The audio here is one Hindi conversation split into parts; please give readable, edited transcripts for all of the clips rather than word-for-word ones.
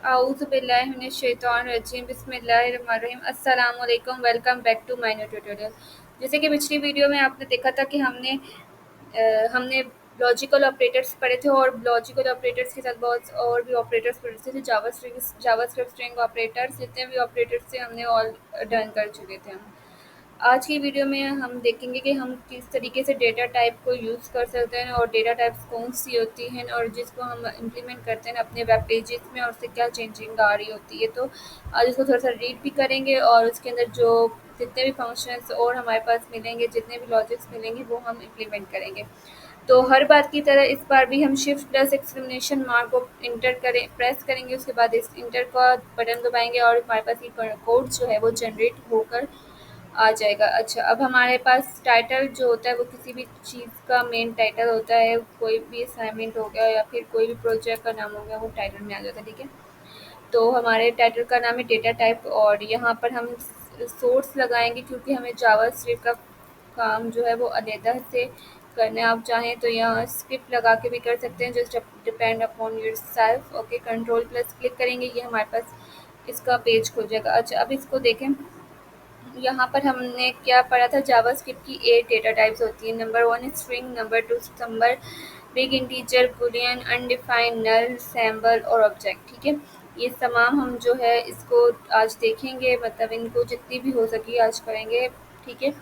आऊज़ु बिल्लाहि मिनश शैतानिर रजीम बिस्मिल्लाहिर्रहमानिर्रहीम अस्सलाम वालेकुम welcome back to my new tutorial. जैसे कि पिछली वीडियो में आपने देखा था कि हमने लॉजिकल ऑपरेटर्स पढ़े थे और लॉजिकल ऑपरेटर्स के साथ बहुत और भी ऑपरेटर्स पढ़े थे। जावास्क्रिप्ट स्ट्रिंग ऑपरेटर्स जितने भी ऑपरेटर्स थे हमने ऑल डन कर चुके थे हम। आज की वीडियो में हम देखेंगे कि हम किस तरीके से डेटा टाइप को यूज़ कर सकते हैं और डेटा टाइप्स कौन सी होती हैं और जिसको हम इम्प्लीमेंट करते हैं अपने वेब पेजेस में और उससे क्या चेंजिंग आ रही होती है। तो आज इसको थोड़ा सा रीड भी करेंगे और उसके अंदर जो जितने भी फंक्शंस और हमारे पास मिलेंगे, जितने भी लॉजिक्स मिलेंगे वो हम इम्प्लीमेंट करेंगे। तो हर बार की तरह इस बार भी हम शिफ्ट प्लस एक्सक्लेमेशन मार्क को प्रेस करेंगे। उसके बाद इस इंटर का बटन दबाएंगे और हमारे पास ये कोड जो है वो जनरेट होकर आ जाएगा। अच्छा, अब हमारे पास टाइटल जो होता है वो किसी भी चीज़ का मेन टाइटल होता है। कोई भी असाइनमेंट हो गया या फिर कोई भी प्रोजेक्ट का नाम हो गया वो टाइटल में आ जाता है, ठीक है। तो हमारे टाइटल का नाम है डेटा टाइप और यहाँ पर हम सोर्स लगाएंगे क्योंकि हमें जावास्क्रिप्ट का काम जो है वो अलहदा से करना है। आप चाहें तो यहाँ स्क्रिप्ट लगा के भी कर सकते हैं, just depend upon your self. Okay, control plus click करेंगे, ये हमारे पास इसका पेज खुल जाएगा। अच्छा, अब इसको देखें। यहाँ पर हमने क्या पढ़ा था, जावास्क्रिप्ट की 8 डेटा टाइप्स होती हैं। Number 1 string, number 2 number, big integer, boolean, undefined, null, symbol और ऑब्जेक्ट, ठीक है। ये तमाम हम जो है इसको आज देखेंगे, मतलब इनको जितनी भी हो सके आज करेंगे, ठीक है।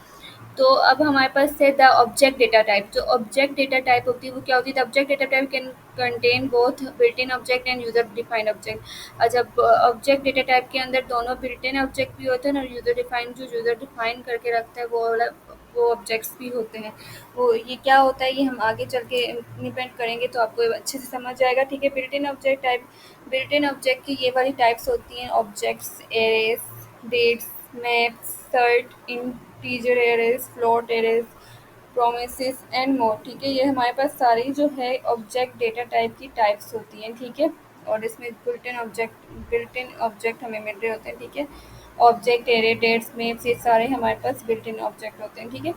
तो अब हमारे पास है द ऑब्जेक्ट डेटा टाइप। जो ऑब्जेक्ट डेटा टाइप होती है वो क्या होती है? The object data type can contain both built in object and user defined object. जब ऑब्जेक्ट डेटा टाइप के अंदर दोनों बिल्ट इन ऑब्जेक्ट भी होते हैं और यूजर डिफाइंड, जो यूजर डिफाइन करके रखता है वो ऑब्जेक्ट्स भी होते हैं। वो ये क्या होता है ये हम आगे चल के इम्प्लीमेंट करेंगे तो आपको अच्छे से समझ आएगा, ठीक है। Built in object type, built in object की ये वाली टाइप्स होती हैं ऑब्जेक्ट्स, एरेज, डेट्स, मैप्स, सर्ट, integer arrays, float arrays, promises and more, ठीक है। ये हमारे पास सारी जो है ऑब्जेक्ट डेटा टाइप की टाइप्स होती हैं, ठीक है। और इसमें बिल्ट इन ऑब्जेक्ट हमें मिल रहे होते हैं, ठीक है। ऑब्जेक्ट, एरे, डेट्स, मैप्स, ये सारे हमारे पास बिल्ट इन ऑब्जेक्ट होते हैं, ठीक है।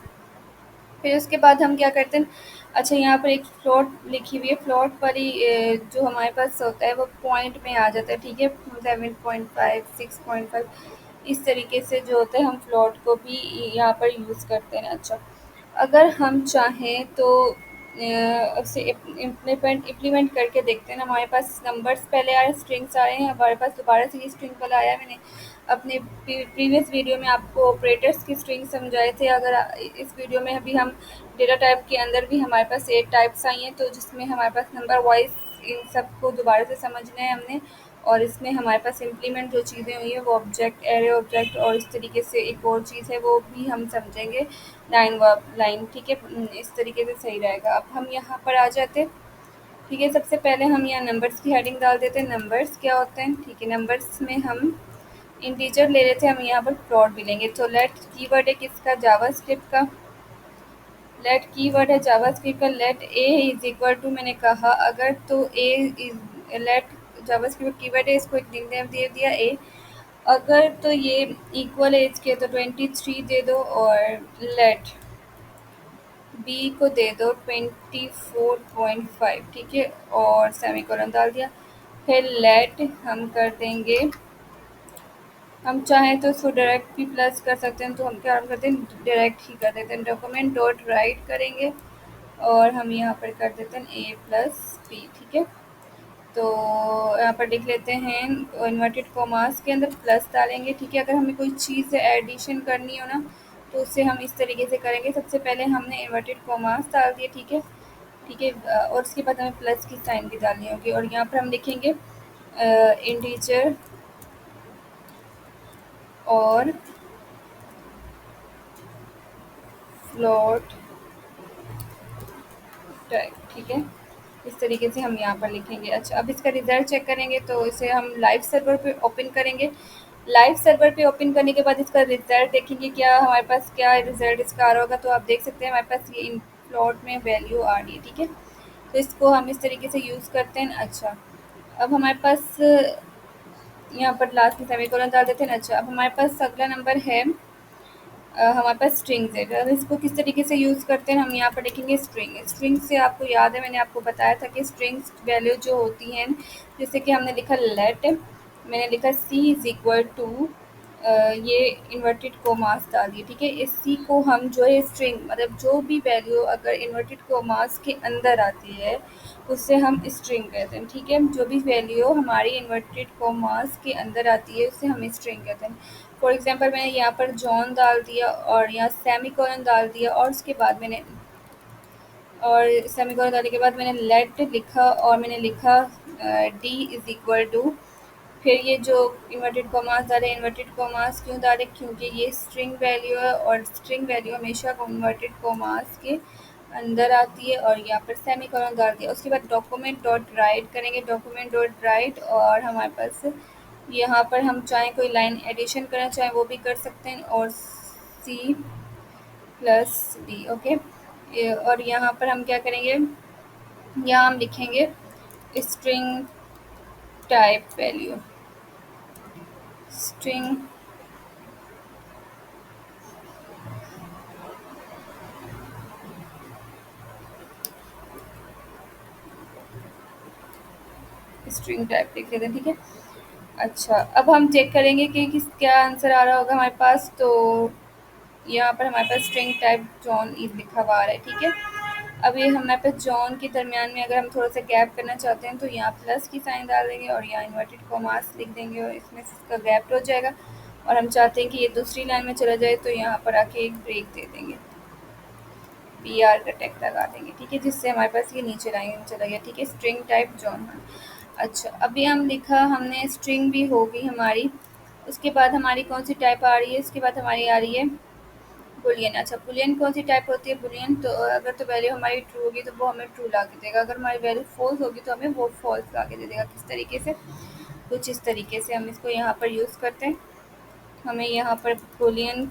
फिर उसके बाद हम क्या करते हैं, अच्छा यहाँ पर एक फ्लोट लिखी हुई है। फ्लोट वाली जो हमारे पास होता है वो पॉइंट में आ जाता है, ठीक है। 7.5, 6.5, इस तरीके से जो होता है हम फ्लोट को भी यहाँ पर यूज़ करते हैं। अच्छा, अगर हम चाहें तो उसे इम्प्लीमेंट करके देखते हैं ना। हमारे पास नंबर्स पहले आ रहे हैं, स्ट्रिंग्स आ रहे हैं, हमारे पास दोबारा से ये स्ट्रिंग वाला आया है। मैंने अपने प्रीवियस वीडियो में आपको ऑपरेटर्स की स्ट्रिंग समझाए थे। अगर इस वीडियो में अभी हम डेटा टाइप के अंदर भी हमारे पास 8 टाइप्स आई हैं, तो जिसमें हमारे पास नंबर वाइज इन सबको दोबारा से समझना है हमने। और इसमें हमारे पास इम्प्लीमेंट जो चीज़ें हुई हैं वो ऑब्जेक्ट, एरे ऑब्जेक्ट और इस तरीके से एक और चीज़ है वो भी हम समझेंगे, लाइन वर्ब लाइन, ठीक है। इस तरीके से सही रहेगा। अब हम यहाँ पर आ जाते, ठीक है। सबसे पहले हम यहाँ नंबर्स की हेडिंग डाल देते हैं। नंबर्स क्या होते हैं, ठीक है। नंबर्स में हम इंटीजर ले रहे थे, हम यहाँ पर फ्लोट भी लेंगे। तो लेट कीवर्ड है किसका? जावास्क्रिप्ट का। लेट कीवर्ड है जावास्क्रिप्ट का। Let A is equal to, मैंने कहा अगर तो A is, let JavaScript keyword है, इसको एक निकनेम दे दिया ए। अगर तो ये इक्वल एज के तो 23 दे दो और लेट बी को दे दो 24.5, ठीक है। और सेमीकोलन डाल दिया। फिर लेट हम कर देंगे, हम चाहें तो इसको डायरेक्ट भी प्लस कर सकते हैं, तो हम क्या करते हैं डायरेक्ट ही कर देते हैं। डॉक्यूमेंट डॉट राइट करेंगे और हम यहाँ पर कर देते हैं ए प्लस बी, ठीक है। तो यहाँ पर लिख लेते हैं इन्वर्टेड कॉमास के अंदर प्लस डालेंगे, ठीक है। अगर हमें कोई चीज़ एडिशन करनी हो ना तो उससे हम इस तरीके से करेंगे। सबसे पहले हमने इन्वर्टेड कॉमास डाल दिए, ठीक है, ठीक है। और उसके बाद हमें प्लस की साइन भी डालनी होगी और यहाँ पर हम लिखेंगे इंटीजर और फ्लोट टाइप, ठीक है। इस तरीके से हम यहाँ पर लिखेंगे। अच्छा, अब इसका रिजल्ट चेक करेंगे तो इसे हम लाइव सर्वर पे ओपन करेंगे। लाइव सर्वर पे ओपन करने के बाद इसका रिजल्ट देखेंगे क्या हमारे पास क्या रिजल्ट इसका आ रहा होगा। तो आप देख सकते हैं हमारे पास ये इन प्लॉट में वैल्यू आ रही है, ठीक है। तो इसको हम इस तरीके से यूज़ करते हैं। अच्छा, अब हमारे पास यहाँ पर लास्ट में सेमीकोलन डाल देते हैं। अच्छा, अब हमारे पास अगला नंबर है, हमारे पास स्ट्रिंग्स है। अब इसको किस तरीके से यूज़ करते हैं, हम यहाँ पर लिखेंगे स्ट्रिंग। स्ट्रिंग से आपको याद है मैंने आपको बताया था कि स्ट्रिंग्स वैल्यू जो होती हैं, जैसे कि हमने लिखा लेट मैंने लिखा सी इज़ इक्वल टू ये इन्वर्टेड कोमास डाल दिए, ठीक है। इस सी को हम जो है स्ट्रिंग, मतलब जो भी वैल्यू अगर इन्वर्टेड कोमास के अंदर आती है उससे हम स्ट्रिंग कहते हैं, ठीक है। जो भी वैल्यू हमारी इन्वर्टेड कोमास के अंदर आती है उससे हम स्ट्रिंग कहते हैं। फॉर एग्जांपल मैंने यहाँ पर जॉन डाल दिया और यहाँ सेमीकोलन डाल दिया, और उसके बाद मैंने और सेमीकोलन डालने के बाद मैंने लेट लिखा और मैंने लिखा डी इज़ इक्वल टू, फिर ये जो इन्वर्टेड कॉमास डाले, इन्वर्टेड कॉमास क्यों डाले, क्योंकि ये स्ट्रिंग वैल्यू है और स्ट्रिंग वैल्यू हमेशा इन्वर्टेड कॉमास के अंदर आती है, और यहाँ पर सेमीकोलन डाल दिया। उसके बाद डॉक्यूमेंट डॉट राइट करेंगे, डॉक्यूमेंट डॉट राइट, और हमारे पास यहाँ पर हम चाहें कोई लाइन एडिशन करना चाहें वो भी कर सकते हैं, और सी प्लस डी, ओके। और यहाँ पर हम क्या करेंगे, यहाँ हम लिखेंगे string type value, string string type लिख लेते हैं, ठीक है। अच्छा, अब हम चेक करेंगे कि किस क्या आंसर आ रहा होगा हमारे पास। तो यहाँ पर हमारे पास स्ट्रिंग टाइप जॉन इज लिखा हुआ आ रहा है, ठीक है। अब ये हमारे पास जॉन के दरमियान में अगर हम थोड़ा सा गैप करना चाहते हैं तो यहाँ प्लस की साइन डाल देंगे और यहाँ इन्वर्टेड कॉमास लिख देंगे और इसमें इसका गैप हो जाएगा, और हम चाहते हैं कि ये दूसरी लाइन में चला जाए तो यहाँ पर आके एक ब्रेक दे देंगे, पी आर का टैग लगा देंगे, ठीक है, जिससे हमारे पास ये नीचे लाइन चला गया, ठीक है। String type John. अच्छा, अभी हम लिखा, हमने स्ट्रिंग भी हो गई हमारी। उसके बाद हमारी कौन सी टाइप आ रही है, इसके बाद हमारी आ रही है बुलियन। अच्छा, बुलियन कौन सी टाइप होती है, बुलियन तो अगर तो वैल्यू हमारी ट्रू होगी तो वो हमें ट्रू ला के देगा, अगर हमारी वैल्यू फॉल्स होगी तो हमें वो फॉल्स ला के दे देगा। किस तरीके से, कुछ इस तरीके से हम इसको यहाँ पर यूज़ करते हैं। हमें यहाँ पर बुलियन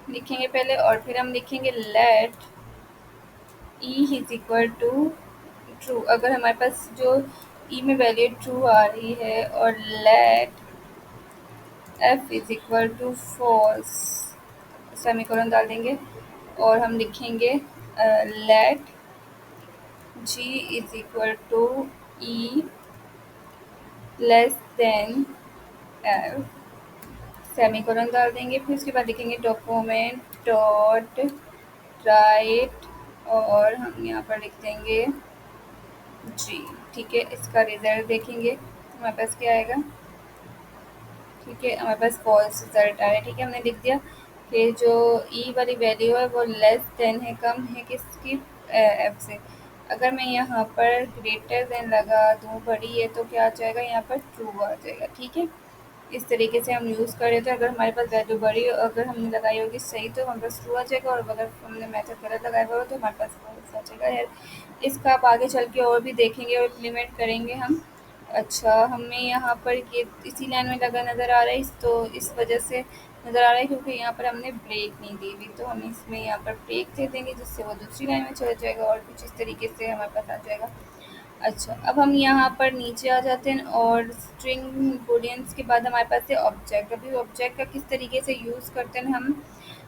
लिखेंगे पहले, और फिर हम लिखेंगे let E is equal to true. अगर हमारे पास जो ई में वैल्यू ट्रू आ रही है, और let F is equal to false, semicolon डाल देंगे, और हम लिखेंगे let G is equal to E less than F, semicolon डाल देंगे। फिर उसके बाद लिखेंगे डॉक्यूमेंट डॉट राइट, और हम यहाँ पर लिख देंगे जी, ठीक है। इसका रिजल्ट देखेंगे हमारे पास क्या आएगा, ठीक है। हमारे पास फॉल्स रिजल्ट आ रहा है, ठीक है। हमने लिख दिया कि जो ई वाली वैल्यू है वो लेस देन है, कम है किसकी, एफ से। अगर मैं यहाँ पर ग्रेटर देन लगा दूँ, बड़ी है, तो क्या आ जाएगा, यहाँ पर ट्रू आ जाएगा, ठीक है। इस तरीके से हम यूज़ कर रहे थे। अगर हमारे पास वैल्यू बड़ी, अगर हमने लगाई होगी सही तो हमारे पास ट्रू आ जाएगा, और अगर हमने मेथड गलत लगाया हुआ हो तो हमारे पास फॉल्स आ जाएगा। इसका आप आगे चल के और भी देखेंगे और इम्प्लीमेंट करेंगे हम। अच्छा, हमें यहाँ पर ये इसी लाइन में लगा नज़र आ रहा है, तो इस वजह से नज़र आ रहा है क्योंकि यहाँ पर हमने ब्रेक नहीं दी हुई, तो हम इसमें यहाँ पर ब्रेक दे देंगे जिससे वो दूसरी लाइन में चला जाएगा, और कुछ इस तरीके से हमारे पास आ जाएगा। अच्छा, अब हम यहाँ पर नीचे आ जाते हैं, और स्ट्रिंग बूलियंस के बाद हमारे पास है ऑब्जेक्ट। अभी ऑब्जेक्ट का किस तरीके से यूज़ करते हैं हम,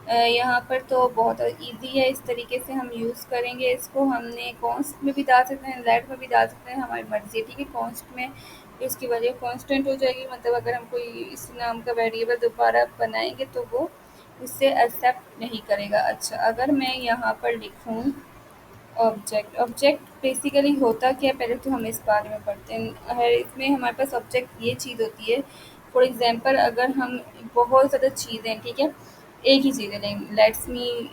यहाँ पर तो बहुत इजी है। इस तरीके से हम यूज़ करेंगे इसको, हमने कॉन्स्ट में भी डाल सकते हैं, लेट में भी डाल सकते हैं, हमारी मर्ज़ी है, ठीक है। कॉन्स्ट में इसकी वैल्यू कांस्टेंट हो जाएगी, मतलब अगर हम कोई इस नाम का वेरिएबल दोबारा बनाएंगे तो वो इससे एक्सेप्ट नहीं करेगा। अच्छा, अगर मैं यहाँ पर लिखूँ ऑब्जेक्ट, ऑब्जेक्ट बेसिकली होता क्या है, पहले तो हम इस बारे में पढ़ते हैं। हर इसमें हमारे पास ऑब्जेक्ट ये चीज़ होती है, फॉर एग्जांपल अगर हम बहुत ज़्यादा चीज़ें, ठीक है, एक ही चीज़ है, लेट्स मी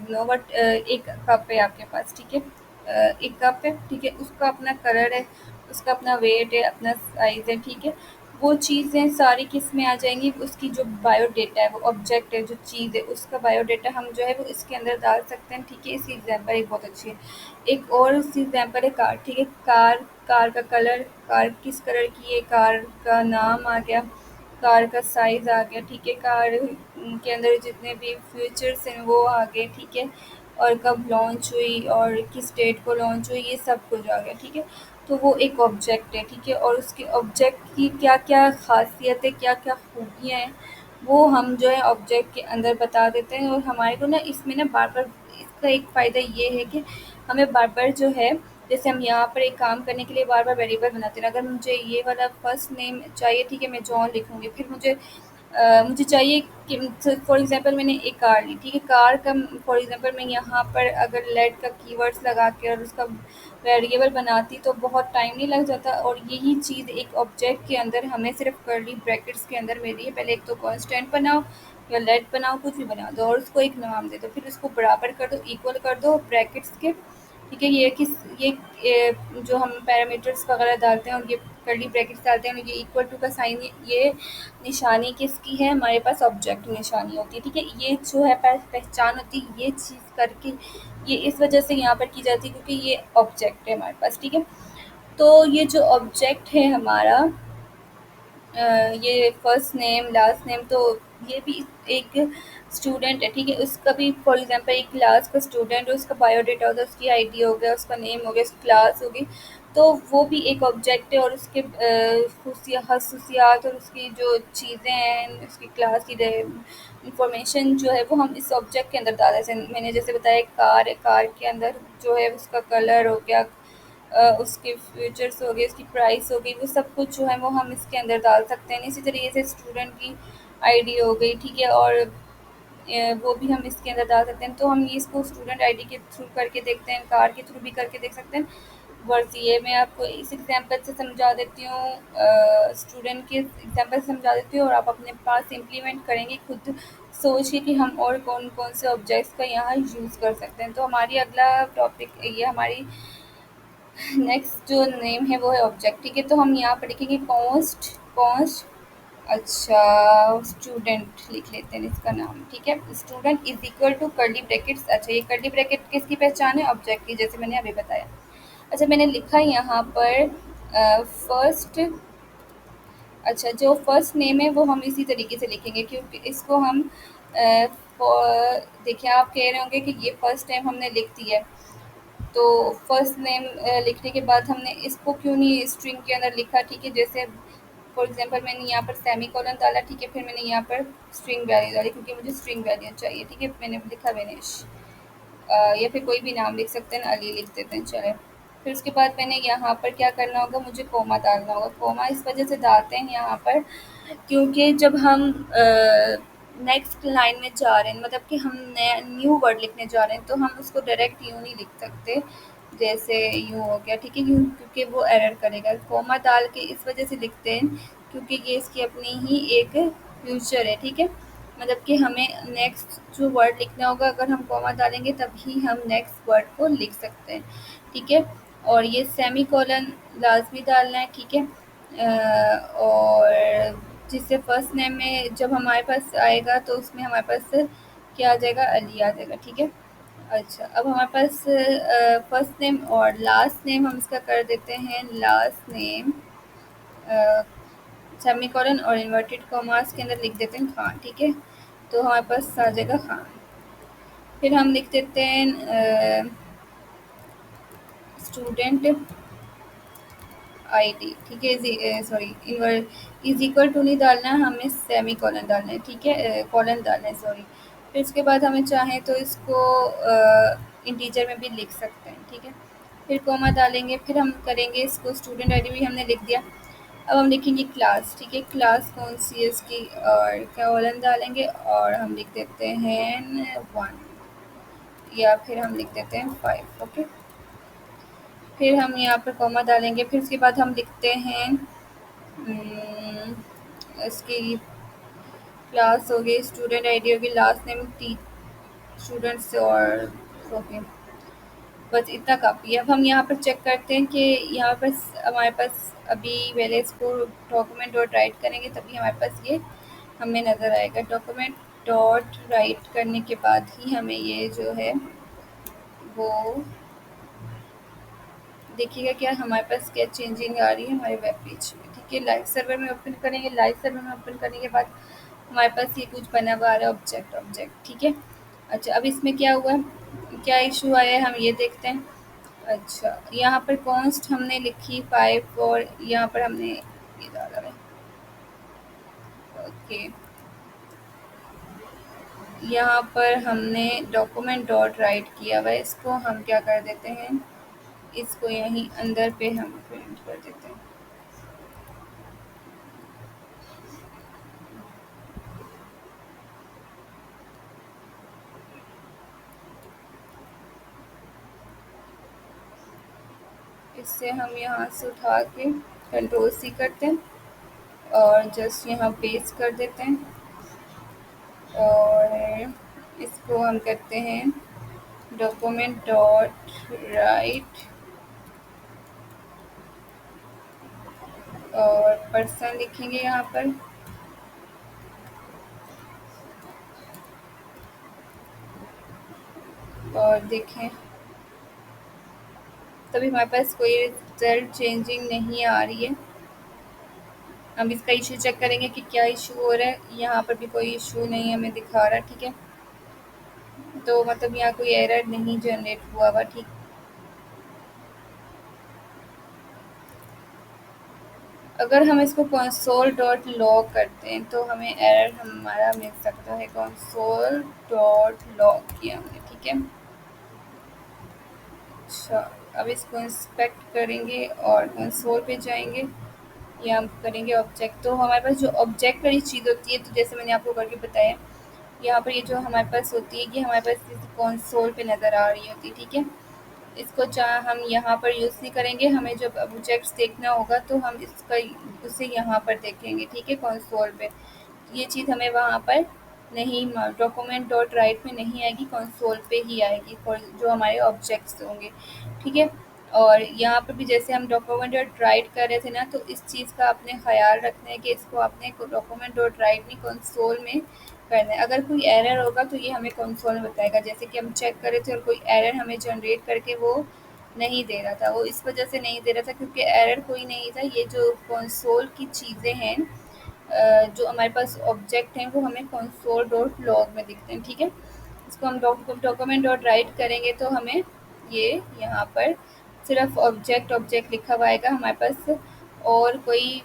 नो वट, एक कप है आपके पास, ठीक है, एक कप है, ठीक है, उसका अपना कलर है, उसका अपना वेट है, अपना साइज़ है, ठीक है। वो चीज़ें सारी किस में आ जाएंगी, उसकी जो बायोडेटा है, वो ऑब्जेक्ट है, जो चीज़ है उसका बायोडेटा हम जो है वो इसके अंदर डाल सकते हैं, ठीक है। इसी एग्जांपल एक बहुत अच्छी है, एक और इसी एग्जांपल है कार, ठीक है। कार, कार का कलर, कार किस कलर की है, कार का नाम आ गया, कार का साइज़ आ गया, ठीक है, कार के अंदर जितने भी फीचर्स हैं वो आ गए, ठीक है, और कब लॉन्च हुई और किस डेट को लॉन्च हुई, ये सब कुछ आ गया, ठीक है। तो वो एक ऑब्जेक्ट है, ठीक है, और उसके ऑब्जेक्ट की क्या क्या खासियत है, क्या क्या खूबियाँ हैं, वो हम जो है ऑब्जेक्ट के अंदर बता देते हैं। और हमारे को ना इसमें ना बार बार, इसका एक फ़ायदा ये है कि हमें बार बार जो है जैसे हम यहाँ पर एक काम करने के लिए बार बार वेरिएबल बनाते हैं। अगर मुझे ये वाला फर्स्ट नेम चाहिए, ठीक है, मैं जॉन लिखूँगी। फिर मुझे चाहिए कि फॉर एग्जांपल मैंने एक कार ली, ठीक है, कार का फॉर एग्जांपल मैं यहाँ पर अगर लेट का कीवर्ड्स लगा के और उसका वेरिएबल बनाती तो बहुत टाइम नहीं लग जाता। और यही चीज़ एक ऑब्जेक्ट के अंदर हमें सिर्फ कर्ली ब्रैकेट्स के अंदर मिली है। पहले एक तो कांस्टेंट बनाओ या लेट बनाओ, कुछ भी बना दो और उसको एक नाम दे दो, फिर उसको बराबर कर दो, इक्वल कर दो ब्रैकेट्स के, ठीक है। जो हम पैरामीटर्स वगैरह डालते हैं और ये कर्ली ब्रैकेट्स डालते हैं और ये इक्वल टू का साइन, ये निशानी किसकी है, हमारे पास ऑब्जेक्ट निशानी होती है, ठीक है। ये जो है पहचान होती है, ये चीज़ करके ये इस वजह से यहाँ पर की जाती है क्योंकि ये ऑब्जेक्ट है हमारे पास, ठीक है। तो ये जो ऑब्जेक्ट है हमारा, ये फर्स्ट नेम लास्ट नेम, तो ये भी एक स्टूडेंट है, ठीक है। उसका भी फॉर एग्जांपल एक क्लास का स्टूडेंट है, उसका बायोडाटा होता है, उसकी आईडी हो गया, उसका नेम हो गया, उसकी क्लास होगी, तो वो भी एक ऑब्जेक्ट है। और उसके खसूसियात और उसकी जो चीज़ें हैं, उसकी क्लास की इंफॉर्मेशन जो है वो हम इस ऑब्जेक्ट के अंदर डाल देते हैं। मैंने जैसे बताया कार है, कार के अंदर जो है उसका कलर हो गया, उसके फीचर्स हो गए, उसकी प्राइस हो गई, वो सब कुछ जो है वो हम इसके अंदर डाल सकते हैं। इसी तरीके से स्टूडेंट की आईडी हो गई, ठीक है, और वो भी हम इसके अंदर डाल सकते हैं। तो हम ये इसको स्टूडेंट आईडी के थ्रू करके देखते हैं, कार के थ्रू भी करके देख सकते हैं। वर्ष ये मैं आपको इस एग्जांपल से समझा देती हूँ, स्टूडेंट के एग्जांपल से समझा देती हूँ और आप अपने पास इम्प्लीमेंट करेंगे खुद सोच के कि हम और कौन कौन से ऑब्जेक्ट्स का यहाँ यूज़ कर सकते हैं। तो हमारी अगला टॉपिक ये हमारी नेक्स्ट जो नेम है वो है ऑब्जेक्ट, ठीक है। तो हम यहाँ पर लिखेंगे कॉन्स्ट कॉन्स्ट अच्छा, स्टूडेंट लिख लेते हैं इसका नाम, ठीक है। Student is equal to curly brackets. अच्छा, ये कर्ली ब्रैकेट किसकी पहचान है, ऑब्जेक्ट की, जैसे मैंने अभी बताया। अच्छा, मैंने लिखा यहाँ पर फर्स्ट। अच्छा, जो फर्स्ट नेम है वो हम इसी तरीके से लिखेंगे क्योंकि इसको हम देखिए, आप कह रहे होंगे कि ये फर्स्ट नेम हमने लिख दिया है, तो फर्स्ट नेम लिखने के बाद हमने इसको क्यों नहीं स्ट्रिंग के अंदर लिखा, ठीक है। जैसे फॉर एग्जांपल मैंने यहाँ पर सेमी कॉलन डाला, ठीक है, फिर मैंने यहाँ पर स्ट्रिंग वैल्यू डाली क्योंकि मुझे स्ट्रिंग वैल्यू चाहिए, ठीक है। मैंने लिखा विनेश, या फिर कोई भी नाम लिख सकते हैं, अली लिख देते हैं, चले। फिर उसके बाद मैंने यहाँ पर क्या करना होगा, मुझे कोमा डालना होगा। कोमा इस वजह से डालते हैं यहाँ पर क्योंकि जब हम नेक्स्ट लाइन में जा रहे हैं, मतलब कि हम नया न्यू वर्ड लिखने जा रहे हैं, तो हम उसको डायरेक्ट यूँ नहीं लिख सकते, जैसे यूँ हो गया, ठीक है, यूँ, क्योंकि वो एरर करेगा। कोमा डाल के इस वजह से लिखते हैं क्योंकि ये इसकी अपनी ही एक फ्यूचर है, ठीक है। मतलब कि हमें नेक्स्ट जो वर्ड लिखना होगा, अगर हम कॉमा डालेंगे तभी हम नेक्स्ट वर्ड को लिख सकते हैं, ठीक है। और ये सेमी कॉलन लाजमी डालना है, ठीक है। और जिससे फर्स्ट नेम में जब हमारे पास आएगा तो उसमें हमारे पास क्या आ जाएगा, अली आ जाएगा, ठीक है। अच्छा, अब हमारे पास फर्स्ट नेम और लास्ट नेम हम इसका कर देते हैं लास्ट नेम सेमीकोलन और इन्वर्टेड कॉमास के अंदर लिख देते हैं खान, ठीक है। तो हमारे पास आ जाएगा खान। फिर हम लिख देते हैं स्टूडेंट आईडी, ठीक है। सॉरी, इज इक्वल टू नहीं डालना है, हमें सेमी कॉलन डालना है, ठीक है, कॉलन डालना है, सॉरी। फिर उसके बाद हमें चाहें तो इसको इंटीजर में भी लिख सकते हैं, ठीक है। फिर कॉमा डालेंगे, फिर हम करेंगे इसको, स्टूडेंट आईडी भी हमने लिख दिया। अब हम लिखेंगे क्लास, ठीक है, क्लास कौन सी है इसकी, और कॉलन डालेंगे और हम लिख देते हैं 1 या फिर हम लिख देते हैं 5, ओके। फिर हम यहाँ पर कॉमा डालेंगे, फिर उसके बाद हम लिखते हैं इसकी क्लास हो गई, स्टूडेंट आईडी होगी, लास्ट नेम टी स्टूडेंट्स और ओके, बस इतना काफ़ी है। अब हम यहाँ पर चेक करते हैं कि यहाँ पर हमारे पास अभी पहले इसको डॉक्यूमेंट डॉट राइट करेंगे तभी हमारे पास ये हमें नज़र आएगा। डॉक्यूमेंट डॉट राइट करने के बाद ही हमें ये जो है वो देखिएगा क्या हमारे पास क्या चेंजिंग आ रही है हमारे वेब पेज में, ठीक है। लाइव सर्वर में ओपन करेंगे, लाइव सर्वर में ओपन करने के बाद हमारे पास ये कुछ बना हुआ आ रहा है, ऑब्जेक्ट ऑब्जेक्ट, ठीक है। अच्छा, अब इसमें क्या हुआ है, क्या इशू आया है, हम ये देखते हैं। अच्छा, यहाँ पर कॉन्स्ट हमने लिखी 5 और यहाँ पर हमने ये डाला है, ओके। यहाँ पर हमने डॉक्यूमेंट डॉट राइट किया हुआ है, इसको हम क्या कर देते हैं, इसको यहीं अंदर पे हम प्रिंट कर देते हैं। इससे हम यहाँ से उठा के कंट्रोल C करते हैं और जस्ट यहाँ पेस्ट कर देते हैं और इसको हम करते हैं डॉक्यूमेंट डॉट राइट और पर्सन लिखेंगे यहाँ पर और देखें तभी हमारे पास कोई रिजल्ट चेंजिंग नहीं आ रही है। हम इसका इशू चेक करेंगे कि क्या इशू हो रहा है। यहाँ पर भी कोई इशू नहीं हमें दिखा रहा, ठीक है। तो मतलब यहाँ कोई एरर नहीं जनरेट हुआ हुआ, ठीक। अगर हम इसको कंसोल डॉट लॉग करते हैं तो हमें एरर हमारा मिल सकता है। कंसोल डॉट लॉग किया हमने, ठीक है। अच्छा, अब इसको इंस्पेक्ट करेंगे और कंसोल पे जाएंगे। ये हम करेंगे ऑब्जेक्ट। तो हमारे पास जो ऑब्जेक्ट वाली चीज़ होती है, तो जैसे मैंने आपको करके बताया, यहाँ पर ये जो हमारे पास होती है, ये हमारे पास कंसोल पे नज़र आ रही होती है, ठीक है। इसको चाहे हम यहाँ पर यूज़ नहीं करेंगे। हमें जब ऑब्जेक्ट्स देखना होगा तो हम इसका उसे यहाँ पर देखेंगे, ठीक है, कंसोल पे। ये चीज़ हमें वहाँ पर नहीं, डॉक्यूमेंट डॉट राइट में नहीं आएगी, कंसोल पे ही आएगी फॉर जो हमारे ऑब्जेक्ट्स होंगे, ठीक है। और यहाँ पर भी जैसे हम डॉक्यूमेंट डॉट राइट कर रहे थे ना, तो इस चीज़ का आपने ख्याल रखना है कि इसको आपने डॉक्यूमेंट डॉट राइट नहीं कंसोल में करना है। अगर कोई एरर होगा तो ये हमें कंसोल में बताएगा। जैसे कि हम चेक कर रहे थे और कोई एरर हमें जनरेट करके वो नहीं दे रहा था। वो इस वजह से नहीं दे रहा था क्योंकि एरर कोई नहीं था। ये जो कंसोल की चीज़ें हैं, जो हमारे पास ऑब्जेक्ट हैं, वो हमें कंसोल डॉट लॉग में दिखते हैं, ठीक है। इसको हम डॉक्यूमेंट डॉट राइट करेंगे तो हमें ये यहाँ पर सिर्फ ऑब्जेक्ट ऑब्जेक्ट लिखा हुआ आएगा हमारे पास, और कोई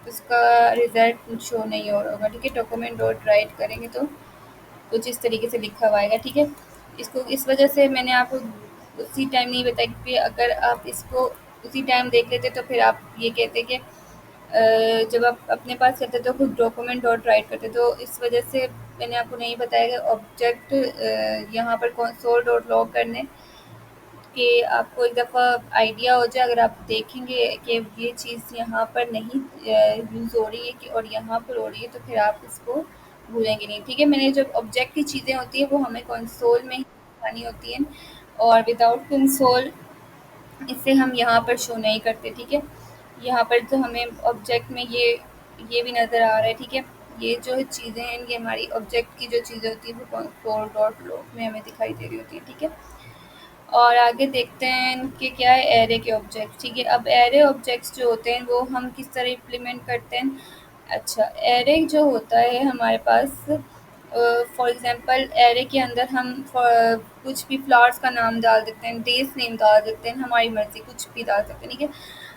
उसका रिजल्ट शो नहीं हो रहा होगा, ठीक है। डॉक्यूमेंट डॉट राइट करेंगे तो कुछ इस तरीके से लिखा हुआ आएगा, ठीक है। इसको इस वजह से मैंने आपको उसी टाइम नहीं बताया, क्योंकि अगर आप इसको उसी टाइम देख लेते तो फिर आप ये कहते कि जब आप अपने पास करते तो खुद डॉक्यूमेंट डॉट राइट करते। तो इस वजह से मैंने आपको नहीं बताया कि ऑब्जेक्ट यहाँ पर कंसोल डॉट लॉग करने कि आपको एक दफ़ा आइडिया हो जाए। अगर आप देखेंगे कि ये चीज़ यहाँ पर नहीं यूज़ हो रही है कि और यहाँ पर हो रही है, तो फिर आप इसको भूलेंगे नहीं, ठीक है। मैंने जब ऑब्जेक्ट की चीज़ें होती हैं वो हमें कंसोल में ही दिखानी होती हैं, और विदाउट कंसोल इसे हम यहाँ पर शो नहीं करते, ठीक है। यहाँ पर तो हमें ऑब्जेक्ट में ये भी नज़र आ रहा है, ठीक है। ये जो चीज़ें हैं, ये हमारी ऑब्जेक्ट की जो चीज़ें होती हैं वो कंसोल डॉट लॉग में हमें दिखाई दे रही होती है, ठीक है। और आगे देखते हैं कि क्या है एरे के ऑब्जेक्ट, ठीक है। अब एरे ऑब्जेक्ट्स जो होते हैं वो हम किस तरह इम्प्लीमेंट करते हैं। अच्छा, एरे जो होता है हमारे पास, फॉर एग्जांपल एरे के अंदर हम कुछ भी फ्लावर्स का नाम डाल देते हैं, डेज नेम डाल देते हैं, हमारी मर्ज़ी कुछ भी डाल सकते हैं, ठीक है।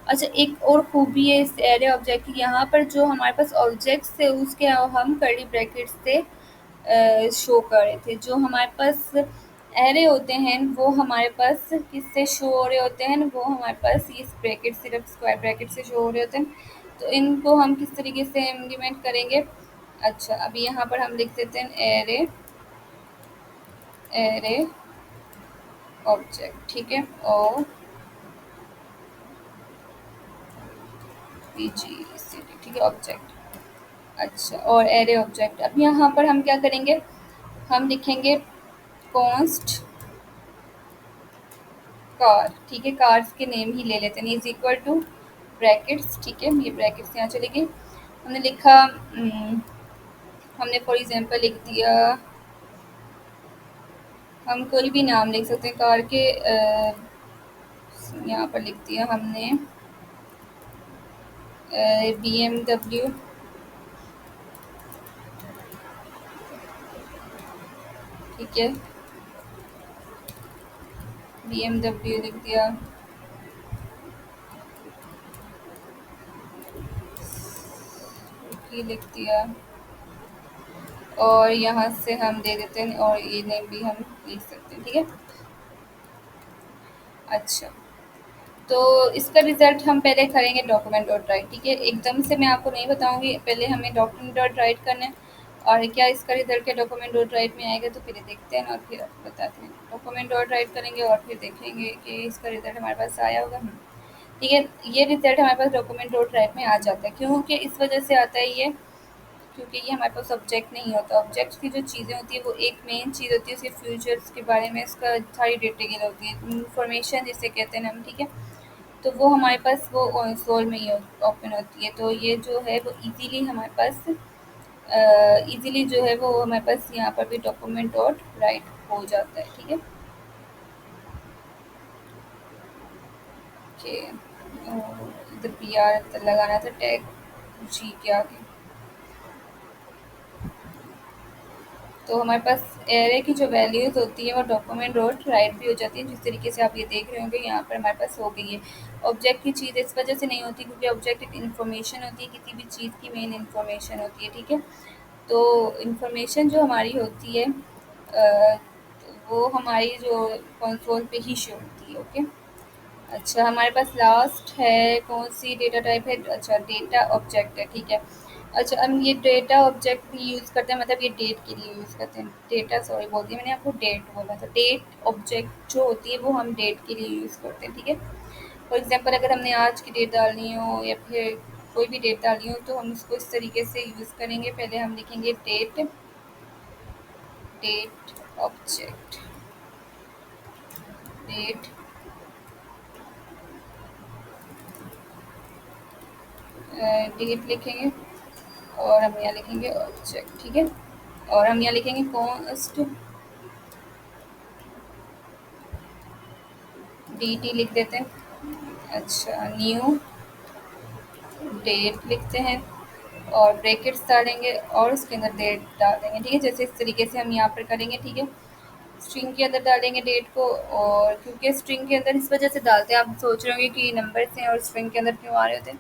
अच्छा, एक और खूबी है इस एरे ऑब्जेक्ट की, यहाँ पर जो हमारे पास ऑब्जेक्ट्स थे उसके हम कर्ली ब्रैकेट्स से शो कर रहे थे। जो हमारे पास एरे होते हैं वो हमारे पास किससे शो हो रहे होते हैं, वो हमारे पास ये ब्रैकेट, सिर्फ स्क्वायर ब्रैकेट से शो हो रहे होते हैं। तो इनको हम किस तरीके से इम्प्लीमेंट करेंगे। अच्छा, अभी यहाँ पर हम लिख देते हैं एरे एरे ऑब्जेक्ट, ठीक है। और PGCD, ठीक है, ऑब्जेक्ट। अच्छा, और एरे ऑब्जेक्ट। अब यहाँ पर हम क्या करेंगे, हम लिखेंगे कॉन्स्ट कार, ठीक है। कार्स के नेम ही ले लेते हैं, इज इक्वल टू ब्रैकेट्स, ठीक है। ये ब्रैकेट्स यहाँ चले गए। हमने लिखा हमने फॉर एग्जांपल लिख दिया, हम कोई भी नाम लिख सकते हैं कार के। यहाँ पर लिख दिया हमने BMW, ठीक है। BMW लिख दिया, ये लिख दिया, और यहाँ से हम दे देते हैं, और ये नेम भी हम लिख सकते हैं, ठीक है। अच्छा, तो इसका रिज़ल्ट हम पहले करेंगे डॉक्यूमेंट डॉट राइट, ठीक है? एकदम से मैं आपको नहीं बताऊँगी, पहले हमें डॉक्यूमेंट डॉट राइट करना है और क्या इसका रिज़ल्ट क्या डॉक्यूमेंट डॉट राइट में आएगा, तो पहले देखते हैं ना और फिर आपको बताते हैं। डॉक्यूमेंट डॉट राइट करेंगे और फिर देखेंगे कि इसका रिज़ल्ट हमारे पास आया होगा। ठीक है, ये रिज़ल्ट हमारे पास डॉक्यूमेंट डॉट राइट में आ जाता है। क्योंकि इस वजह से आता है ये, क्योंकि ये हमारे पास ऑब्जेक्ट नहीं होता। ऑब्जेक्ट की जो चीज़ें होती हैं वो एक मेन चीज़ होती है, उसके फ्यूचर्स के बारे में इसका सारी डिटेल होती है, इन्फॉर्मेशन जिसे कहते हैं हम, ठीक है? तो वो हमारे पास वो कंसोल में ही ओपन होती है। तो ये जो है वो इजीली हमारे पास इजीली जो है वो हमारे पास यहाँ पर भी डॉक्यूमेंट डॉट राइट हो जाता है, ठीक है? कि इधर पी आर लगाना था टैग जी के आगे। तो हमारे पास एरे की जो वैल्यूज़ होती है वो डॉक्यूमेंट डॉट राइट भी हो जाती है, जिस तरीके से आप ये देख रहे होंगे यहाँ पर हमारे पास हो गई है। ऑब्जेक्ट की चीज़ इस वजह से नहीं होती क्योंकि ऑब्जेक्ट एक इन्फॉर्मेशन होती है, किसी भी चीज़ की मेन इन्फॉर्मेशन होती है, ठीक है? तो इन्फॉर्मेशन जो हमारी होती है वो हमारी जो कंसोल पे ही शो होती है, ओके? अच्छा, हमारे पास लास्ट है कौन सी डेटा टाइप है? अच्छा, डेटा ऑब्जेक्ट है, ठीक है। अच्छा, हम ये डेटा ऑब्जेक्ट भी यूज़ करते हैं, मतलब ये डेट के लिए यूज़ करते हैं। डेटा, सॉरी बोल दिया मैंने आपको, डेट बोला था। डेट ऑब्जेक्ट जो होती है वो हम डेट के लिए यूज़ करते हैं, ठीक है। फॉर एग्जांपल अगर हमने आज की डेट डालनी हो या फिर कोई भी डेट डालनी हो तो हम इसको इस तरीके से यूज़ करेंगे। पहले हम लिखेंगे date, date object, date, date लिखेंगे और हम यहाँ लिखेंगे ऑब्जेक्ट, ठीक है। और हम यहाँ लिखेंगे कॉन्स्ट डी टी लिख देते हैं। अच्छा, न्यू डेट लिखते हैं और ब्रैकेट्स डालेंगे और उसके अंदर डेट डाल देंगे, ठीक है? जैसे इस तरीके से हम यहाँ पर करेंगे, ठीक है? स्ट्रिंग के अंदर डालेंगे डेट को, और क्योंकि स्ट्रिंग के अंदर इस वजह से डालते हैं, आप सोच रहे होंगे कि नंबर्स हैं और स्ट्रिंग के अंदर क्यों आ रहे होते हैं।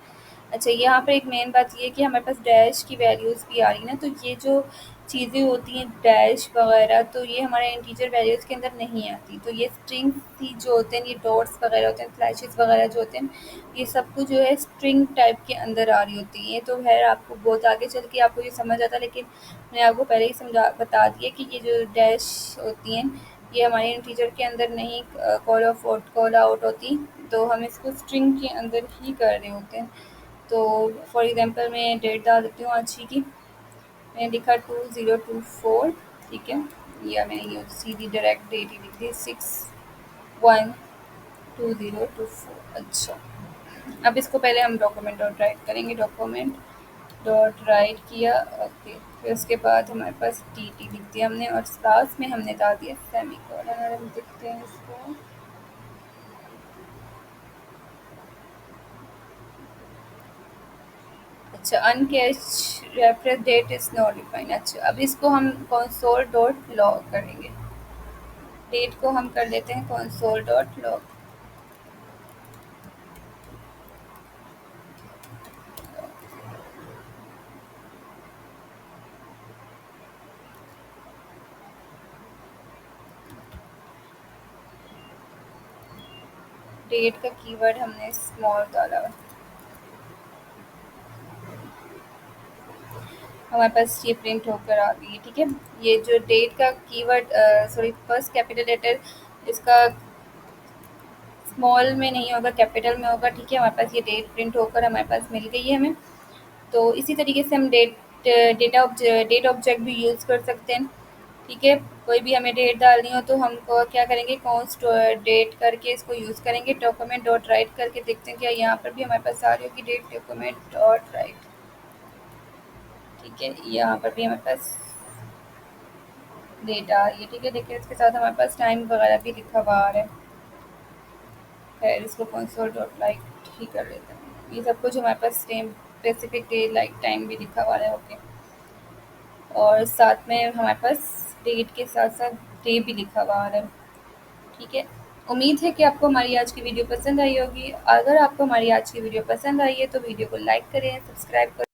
अच्छा, यहाँ पर एक मेन बात ये है कि हमारे पास डैश की वैल्यूज़ भी आ रही है ना, तो ये जो चीज़ें होती हैं डैश वगैरह, तो ये हमारे इंटीजर वैल्यूज़ के अंदर नहीं आती। तो ये स्ट्रिंग ही जो होते हैं, ये डॉट्स वगैरह होते हैं, स्लैशेस वगैरह जो होते हैं, ये सब कुछ जो है स्ट्रिंग टाइप के अंदर आ रही होती है। तो खैर आपको बहुत आगे चल के आपको ये समझ आता है, लेकिन मैंने आपको पहले ही समझा बता दिया कि ये जो डैश होती हैं ये हमारे इंटीजर के अंदर नहीं कॉल आउट होती, तो हम इसको स्ट्रिंग के अंदर ही कर रहे होते हैं। तो फॉर एग्जांपल मैं डेट डाल देती हूँ आज ही की। मैंने लिखा 2024, ठीक है? या मैंने ये सीधी डायरेक्ट डेट ही लिख दी 6/1/2024। अच्छा, अब इसको पहले हम डॉक्यूमेंट डॉट राइट करेंगे। डॉक्यूमेंट डॉट राइट किया, ओके। फिर उसके बाद हमारे पास टी टी लिख दिया हमने और लास्ट में हमने डाल दिया सेमीकोलन। और हम देखते हैं इसको। अच्छा, uncaught reference date is not defined. अच्छा, अब इसको हम कंसोल डॉट लॉग करेंगे। डेट को हम कर लेते हैं कंसोल डॉट लॉग। डेट का कीवर्ड हमने स्मॉल डाला, हमारे पास ये प्रिंट होकर आ गई है, ठीक है? ये जो डेट का keyword, sorry, first capital letter इसका स्मॉल में नहीं होगा, कैपिटल में होगा, ठीक है? हमारे पास ये डेट प्रिंट होकर हमारे पास मिल गई है हमें। तो इसी तरीके से हम डेट ऑब्जेक्ट भी यूज़ कर सकते हैं, ठीक है? कोई भी हमें डेट डालनी हो तो हम क्या करेंगे, कॉन्स्ट डेट करके इसको यूज़ करेंगे। डॉक्यूमेंट डॉट राइट करके देखते हैं क्या यहाँ पर भी हमारे पास आ रही होगी डेट, डॉक्यूमेंट डॉट राइट, ठीक है? यहाँ पर भी हमारे पास डेट आ रही है, ठीक है? देखिए इसके साथ हमारे पास टाइम वगैरह भी लिखा हुआ आ रहा है। खैर इसको कंसोल डॉट लाइट ही कर लेते हैं। ये सब कुछ हमारे पास same specific day like time भी लिखा हुआ है, ओके। और साथ में हमारे पास डेट के साथ साथ डे भी लिखा हुआ आ रहा है, ठीक है? उम्मीद है कि आपको हमारी आज की वीडियो पसंद आई होगी। अगर आपको हमारी आज की वीडियो पसंद आई है तो वीडियो को लाइक करें, सब्सक्राइब करें।